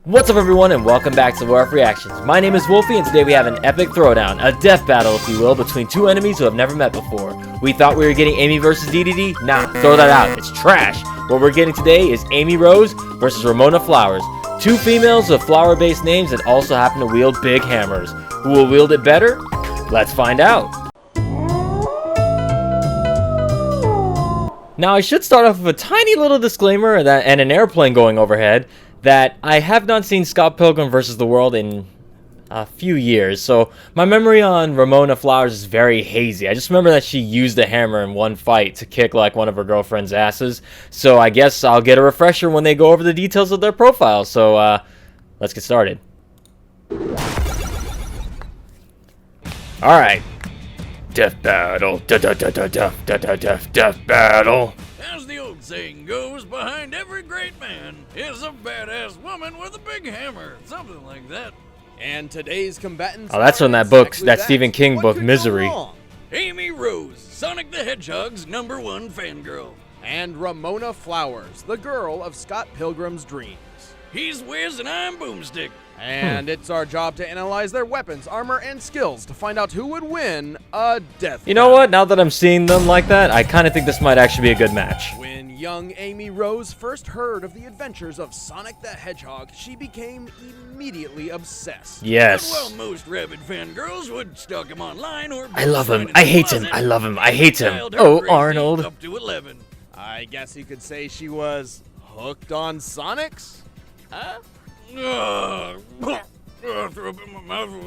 What's up everyone and welcome back to Warf Reactions. My name is Wolfie and today we have an epic throwdown, a death battle if you will, between two enemies who have never met before. We thought we were getting Amy versus DDD? Nah, throw that out, it's trash. What we're getting today is Amy Rose versus Ramona Flowers. Two females with flower-based names that also happen to wield big hammers. Who will wield it better? Let's find out. Now I should start off with a tiny little disclaimer and an airplane going overhead. That I have not seen Scott Pilgrim vs. the World in a few years, so my memory on Ramona Flowers is very hazy. I just remember that she used a hammer in one fight to kick like one of her girlfriend's asses, so I guess I'll get a refresher when they go over the details of their profile, so let's get started. Alright. Death battle. Death battle. As the old saying goes, behind every great man is a badass woman with a big hammer. Something like that. And today's combatants. Oh, that's from that book, that Stephen King book, Misery. Amy Rose, Sonic the Hedgehog's #1 fangirl. And Ramona Flowers, the girl of Scott Pilgrim's dreams. He's Wiz and I'm Boomstick. And it's our job to analyze their weapons, armor, and skills to find out who would win a death. You know what? Now that I'm seeing them like that, I kind of think this might actually be a good match. When young Amy Rose first heard of the adventures of Sonic the Hedgehog, she became immediately obsessed. Yes. But while most rabid fangirls would stalk him online or I love him. I hate him. I love him. I hate him. Child, her Oh, crazy Arnold. Up to 11. I guess you could say she was hooked on Sonics? Huh? That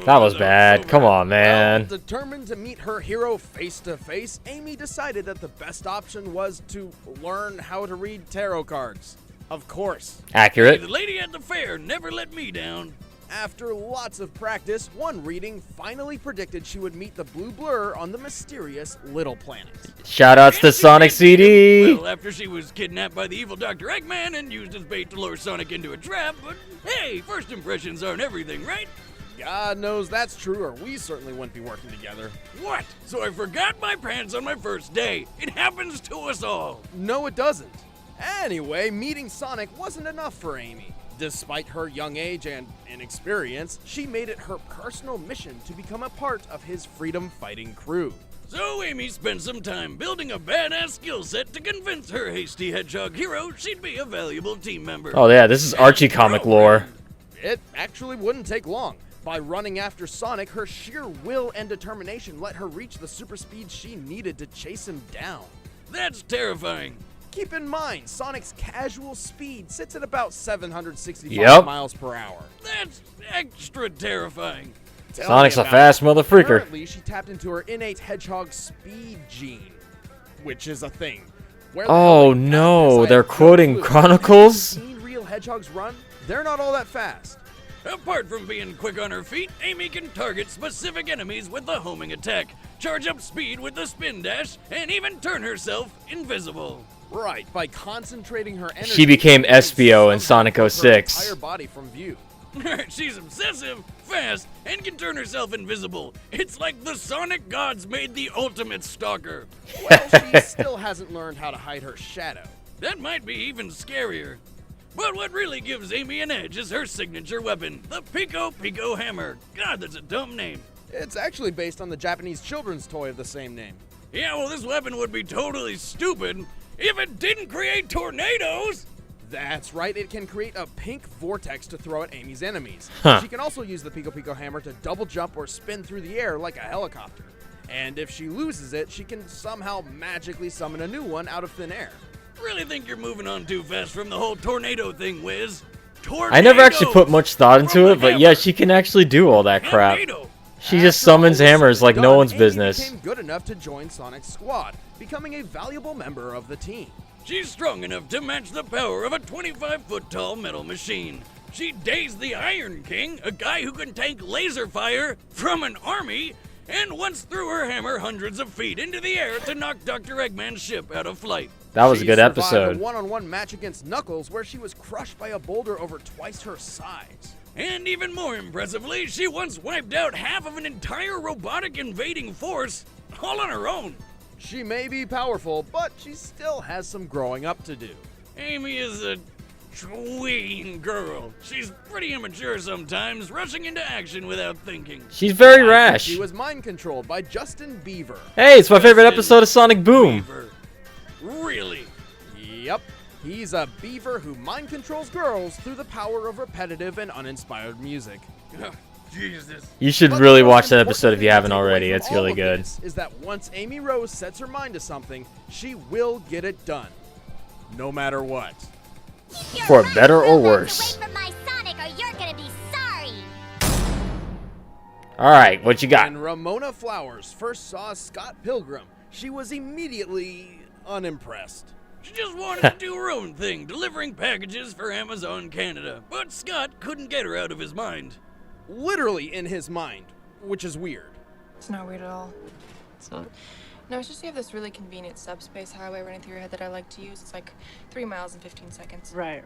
was bad. Come on, man. Well, determined to meet her hero face to face, Amy decided that the best option was to learn how to read tarot cards. Of course. Accurate. The lady at the fair never let me down. After lots of practice, one reading finally predicted she would meet the blue blur on the mysterious Little Planet. Shoutouts to Sonic CD. Well, after she was kidnapped by the evil Dr. Eggman and used as bait to lure Sonic into a trap, but hey, first impressions aren't everything, right? God knows that's true, or we certainly wouldn't be working together. What? So I forgot my pants on my first day. It happens to us all. No, it doesn't. Anyway, meeting Sonic wasn't enough for Amy. Despite her young age and inexperience, she made it her personal mission to become a part of his freedom-fighting crew. So Amy spent some time building a badass skill set to convince her hasty hedgehog hero she'd be a valuable team member. Oh yeah, this is Archie comic lore. It actually wouldn't take long. By running after Sonic, her sheer will and determination let her reach the super speed she needed to chase him down. That's terrifying. Keep in mind, Sonic's casual speed sits at about 765 Yep. miles per hour. That's extra terrifying. Tell Sonic's me a about fast it. motherfreaker. Apparently, she tapped into her innate hedgehog speed gene, which is a thing. Where the Oh hell they got no, this, I they're have no quoting clue. Chronicles? Have you seen real hedgehogs run? They're not all that fast. Apart from being quick on her feet, Amy can target specific enemies with the homing attack, charge up speed with the spin dash, and even turn herself invisible. Right, by concentrating her energy. She became she can Espio in somehow Sonic keep her 06. entire body from view. She's obsessive, fast, and can turn herself invisible. It's like the Sonic gods made the ultimate stalker. Well, she still hasn't learned how to hide her shadow. That might be even scarier. But what really gives Amy an edge is her signature weapon, the Pico Pico Hammer. God, that's a dumb name. It's actually based on the Japanese children's toy of the same name. Yeah, well, this weapon would be totally stupid if it didn't create tornadoes. That's right, it can create a pink vortex to throw at Amy's enemies. Huh. She can also use the Pico Pico Hammer to double jump or spin through the air like a helicopter. And if she loses it, she can somehow magically summon a new one out of thin air. Really think you're moving on too fast from the whole tornado thing, Wiz. Tornado! I never actually put much thought into it, but yeah, she can actually do all that crap. Tornado! She just After all summons was hammers said like and no done, one's Amy business. became good enough to join Sonic's squad, becoming a valuable member of the team. She's strong enough to match the power of a 25-foot-tall metal machine. She dazed the Iron King, a guy who can tank laser fire from an army, and once threw her hammer hundreds of feet into the air to knock Dr. Eggman's ship out of flight. That was a She good survived episode. a one-on-one match against Knuckles where she was crushed by a boulder over twice her size. And even more impressively, she once wiped out half of an entire robotic invading force all on her own. She may be powerful, but she still has some growing up to do. Amy is a Tween girl. She's pretty immature sometimes, rushing into action without thinking. She's very I think rash. She was mind controlled by Justin Bieber. Hey, it's my favorite Justin episode of Sonic Boom. Beaver. Really? Yep. He's a beaver who mind controls girls through the power of repetitive and uninspired music. Jesus. You should But the really most watch that important episode if thing you to haven't take away already. from It's all really of good. this is that once Amy Rose sets her mind to something, she will get it done. No matter what. For better or worse. Away from my Sonic, or you're gonna be sorry. Alright, what you got? When Ramona Flowers first saw Scott Pilgrim, she was immediately unimpressed. She just wanted to do her own thing, delivering packages for Amazon Canada. But Scott couldn't get her out of his mind. Literally in his mind, which is weird. It's not weird at all. So, no, it's just you have this really convenient subspace highway running through your head that I like to use. It's like 3 miles in 15 seconds. Right.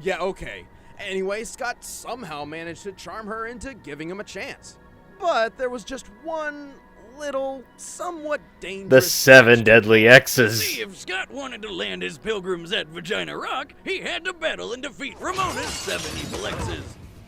Yeah, okay. Anyway, Scott somehow managed to charm her into giving him a chance. But there was just one little, somewhat dangerous... The 7 deadly X's. See, if Scott wanted to land his pilgrims at Vagina Rock, he had to battle and defeat Ramona's 7 evil exes.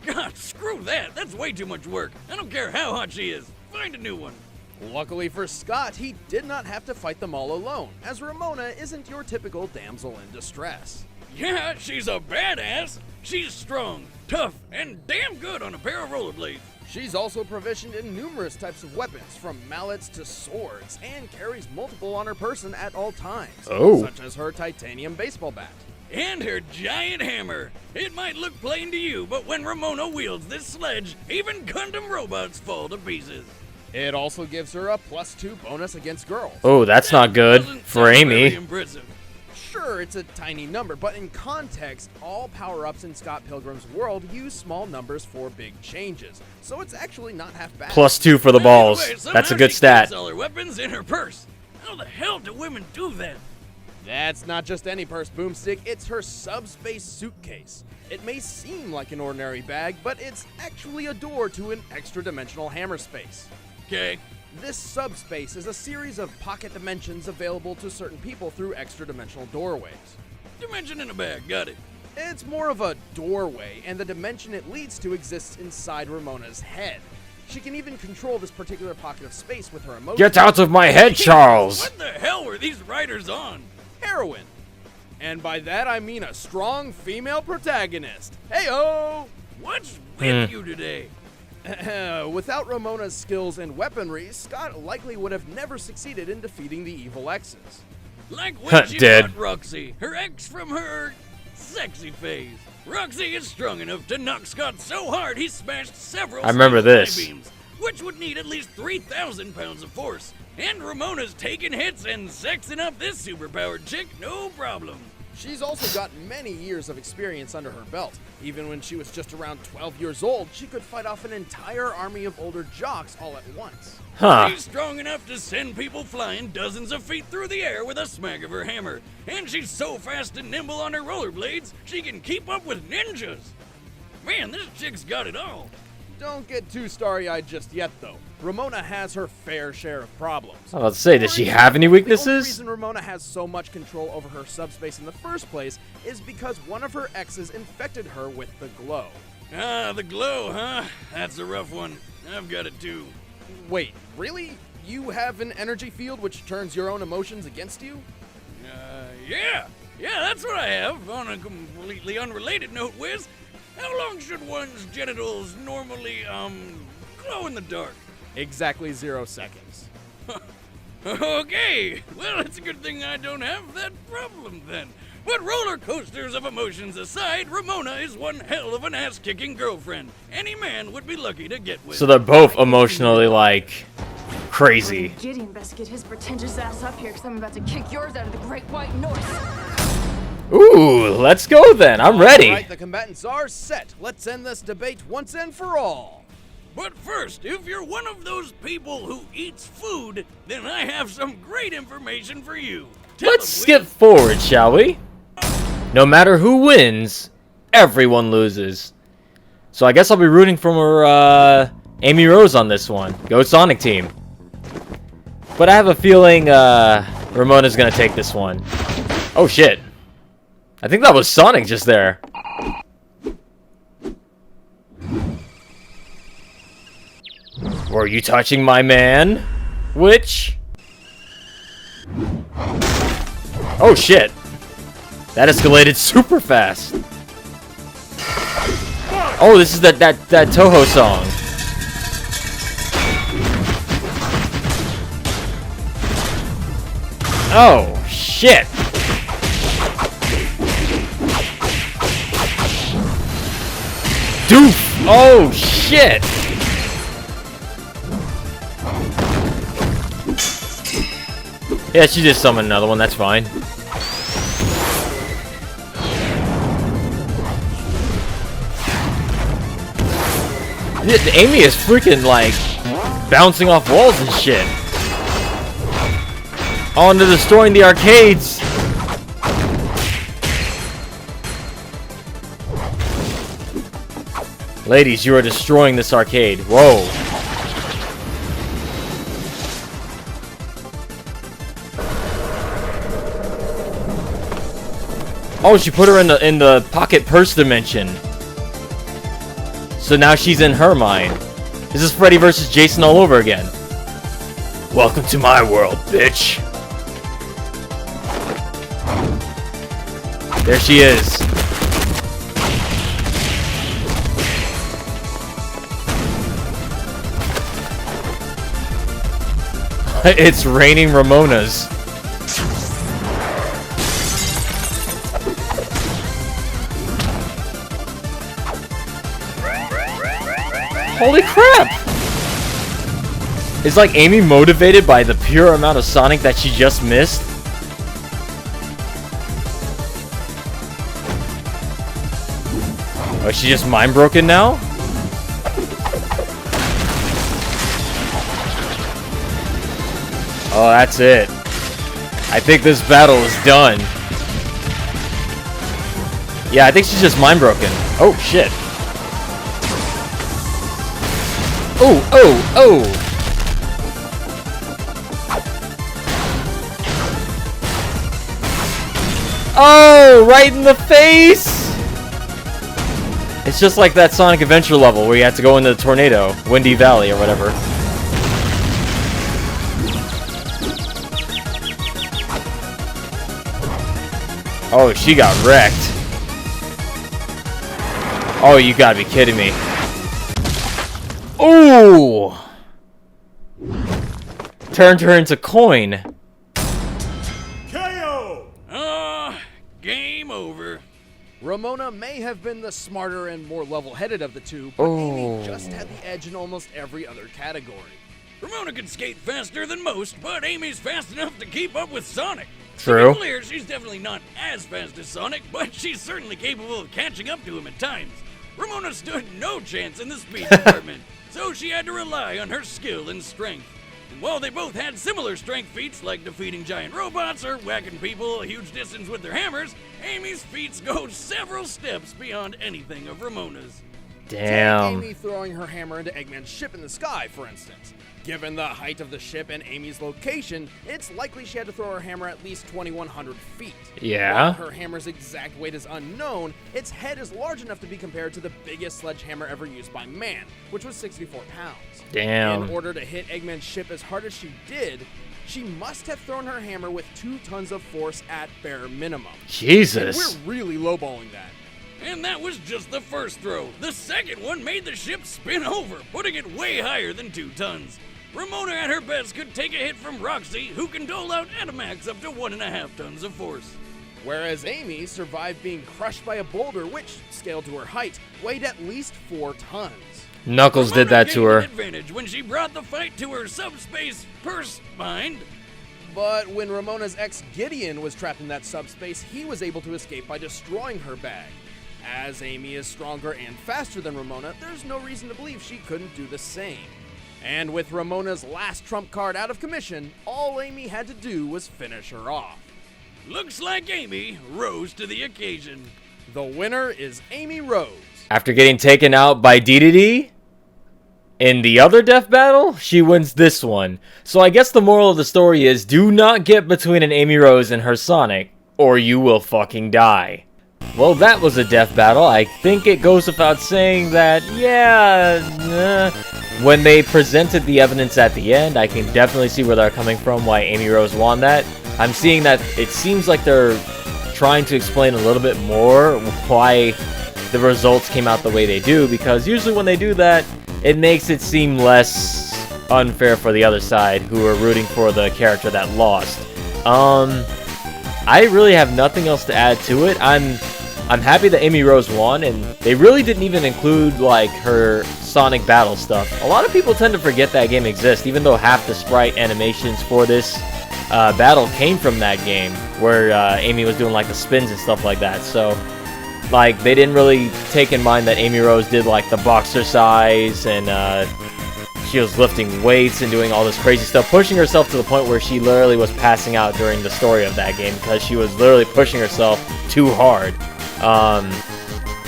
God, screw that. That's way too much work. I don't care how hot she is. Find a new one. Luckily for Scott, he did not have to fight them all alone, as Ramona isn't your typical damsel in distress. Yeah, she's a badass. She's strong, tough, and damn good on a pair of rollerblades. She's also proficient in numerous types of weapons, from mallets to swords, and carries multiple on her person at all times, Oh. such as her titanium baseball bat. And her giant hammer. It might look plain to you, but when Ramona wields this sledge, even Gundam robots fall to pieces. It also gives her a +2 bonus against girls. Oh, that's not good Doesn't for sound Amy. very impressive. Sure, it's a tiny number, but in context, all power-ups in Scott Pilgrim's world use small numbers for big changes, so it's actually not half bad. +2 for the balls. Anyway, somehow That's a good she stat. keeps all her weapons in her purse. How the hell do women do that? That's not just any purse, Boomstick, it's her subspace suitcase. It may seem like an ordinary bag, but it's actually a door to an extra-dimensional hammer space. Okay. This subspace is a series of pocket dimensions available to certain people through extra-dimensional doorways. Dimension in a bag, got it. It's more of a doorway, and the dimension it leads to exists inside Ramona's head. She can even control this particular pocket of space with her emotions. Get out of my head, Charles! What the hell were these writers on? Heroine. And by that I mean a strong female protagonist. Heyo! What's with you today? Without Ramona's skills and weaponry, Scott likely would have never succeeded in defeating the evil exes. Like when she Dead. fought Roxy, her ex from her sexy phase. Roxy is strong enough to knock Scott so hard he smashed several I remember steel this. I-beams, which would need at least 3,000 pounds of force. And Ramona's taking hits and sexing up this superpowered chick, no problem. She's also got many years of experience under her belt. Even when she was just around 12 years old, she could fight off an entire army of older jocks all at once. Huh. She's strong enough to send people flying dozens of feet through the air with a smack of her hammer. And she's so fast and nimble on her rollerblades, she can keep up with ninjas. Man, this chick's got it all. Don't get too starry-eyed just yet, though. Ramona has her fair share of problems. I was about to say, does she have any The only weaknesses? reason Ramona has so much control over her subspace in the first place is because one of her exes infected her with the glow. Ah, the glow, huh? That's a rough one. I've got it too. Wait, really? You have an energy field which turns your own emotions against you? Yeah, that's what I have. On a completely unrelated note, Wiz, how long should one's genitals normally, glow in the dark? Exactly 0 seconds. Okay, well, it's a good thing I don't have that problem then. But roller coasters of emotions aside, Ramona is one hell of an ass-kicking girlfriend. Any man would be lucky to get with. So they're both emotionally, like, crazy. Gideon best get his pretentious ass up here, because I'm about to kick yours out of the Great White North. Ooh, let's go then. I'm ready. All right, the combatants are set. Let's end this debate once and for all. But first, if you're one of those people who eats food, then I have some great information for you. Tell Let's them, skip Wiz. forward, shall we? No matter who wins, everyone loses. So I guess I'll be rooting for Amy Rose on this one. Go Sonic team. But I have a feeling Ramona's gonna take this one. Oh shit. I think that was Sonic just there. Were you touching my man? Which? Oh shit. That escalated super fast. Oh, this is that Toho song. Oh shit. Doof. Oh shit. Yeah, she just summoned another one, that's fine. Amy is freaking, like, bouncing off walls and shit. On to destroying the arcades. Ladies, you are destroying this arcade. Whoa. Oh, she put her in the pocket purse dimension. So now she's in her mind. This is Freddy versus Jason all over again. Welcome to my world, bitch. There she is. It's raining Ramonas. Holy crap! Is like Amy motivated by the pure amount of Sonic that she just missed? Oh, is she just mind broken now? Oh, that's it. I think this battle is done. Yeah, I think she's just mind broken. Oh shit. Oh, oh, oh! Oh, right in the face! It's just like that Sonic Adventure level where you have to go into the tornado, Windy Valley or whatever. Oh, she got wrecked. Oh, you gotta be kidding me. Ooh! Turned her into coin. KO! Game over. Ramona may have been the smarter and more level-headed of the two, but Amy just had the edge in almost every other category. Ramona can skate faster than most, but Amy's fast enough to keep up with Sonic. True. To be clear, she's definitely not as fast as Sonic, but she's certainly capable of catching up to him at times. Ramona stood no chance in the speed department, so she had to rely on her skill and strength. And while they both had similar strength feats like defeating giant robots or whacking people a huge distance with their hammers, Amy's feats go several steps beyond anything of Ramona's. Damn. Take Amy throwing her hammer into Eggman's ship in the sky, for instance. Given the height of the ship and Amy's location, it's likely she had to throw her hammer at least 2,100 feet. Yeah. While her hammer's exact weight is unknown, its head is large enough to be compared to the biggest sledgehammer ever used by man, which was 64 pounds. Damn. In order to hit Eggman's ship as hard as she did, she must have thrown her hammer with 2 tons of force at bare minimum. Jesus. And we're really lowballing that. And that was just the first throw. The second one made the ship spin over, putting it way higher than 2 tons. Ramona at her best could take a hit from Roxy, who can dole out at a max up to 1.5 tons of force. Whereas Amy survived being crushed by a boulder which, scaled to her height, weighed at least 4 tons. Knuckles did that to her. Ramona gained an advantage when she brought the fight to her subspace purse mind. But when Ramona's ex Gideon was trapped in that subspace, he was able to escape by destroying her bag. As Amy is stronger and faster than Ramona, there's no reason to believe she couldn't do the same. And with Ramona's last trump card out of commission, all Amy had to do was finish her off. Looks like Amy rose to the occasion. The winner is Amy Rose. After getting taken out by DDD in the other death battle, she wins this one. So I guess the moral of the story is do not get between an Amy Rose and her Sonic, or you will fucking die. Well, that was a death battle. I think it goes without saying that, yeah, when they presented the evidence at the end, I can definitely see where they're coming from, why Amy Rose won that. I'm seeing that it seems like they're trying to explain a little bit more why the results came out the way they do, because usually when they do that, it makes it seem less unfair for the other side, who are rooting for the character that lost. I really have nothing else to add to it. I'm happy that Amy Rose won, and they really didn't even include, like, her Sonic battle stuff. A lot of people tend to forget that game exists, even though half the sprite animations for this battle came from that game, where Amy was doing, like, the spins and stuff like that. So, like, they didn't really take in mind that Amy Rose did, like, the boxercise, and she was lifting weights and doing all this crazy stuff, pushing herself to the point where she literally was passing out during the story of that game, because she was literally pushing herself too hard.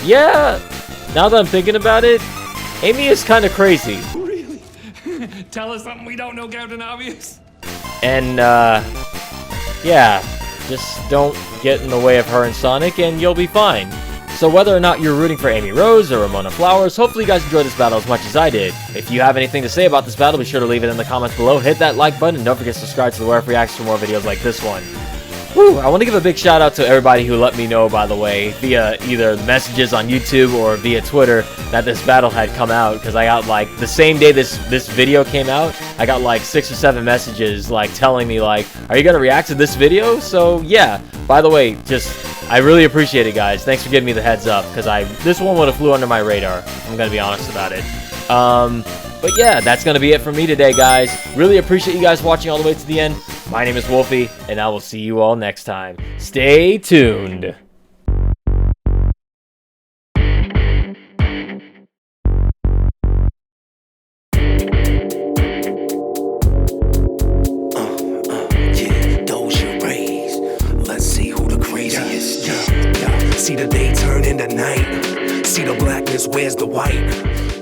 Yeah, now that I'm thinking about it, Amy is kind of crazy. Really? Tell us something we don't know, Captain Obvious. And, yeah, just don't get in the way of her and Sonic, and you'll be fine. So whether or not you're rooting for Amy Rose or Ramona Flowers, hopefully you guys enjoyed this battle as much as I did. If you have anything to say about this battle, be sure to leave it in the comments below. Hit that like button, and don't forget to subscribe to the Wolfie Reacts for more videos like this one. Woo! I want to give a big shout out to everybody who let me know, by the way, via either messages on YouTube or via Twitter, that this battle had come out, because I got, like, the same day this video came out, I got like 6 or 7 messages, like, telling me, like, are you gonna react to this video? So yeah, by the way, I really appreciate it, guys. Thanks for giving me the heads up, because this one would have flew under my radar. I'm gonna be honest about it. But yeah, that's gonna be it for me today, guys. Really appreciate you guys watching all the way to the end. My name is Wolfie, and I will see you all next time. Stay tuned. See the day turn into night. See the blackness, where's the white?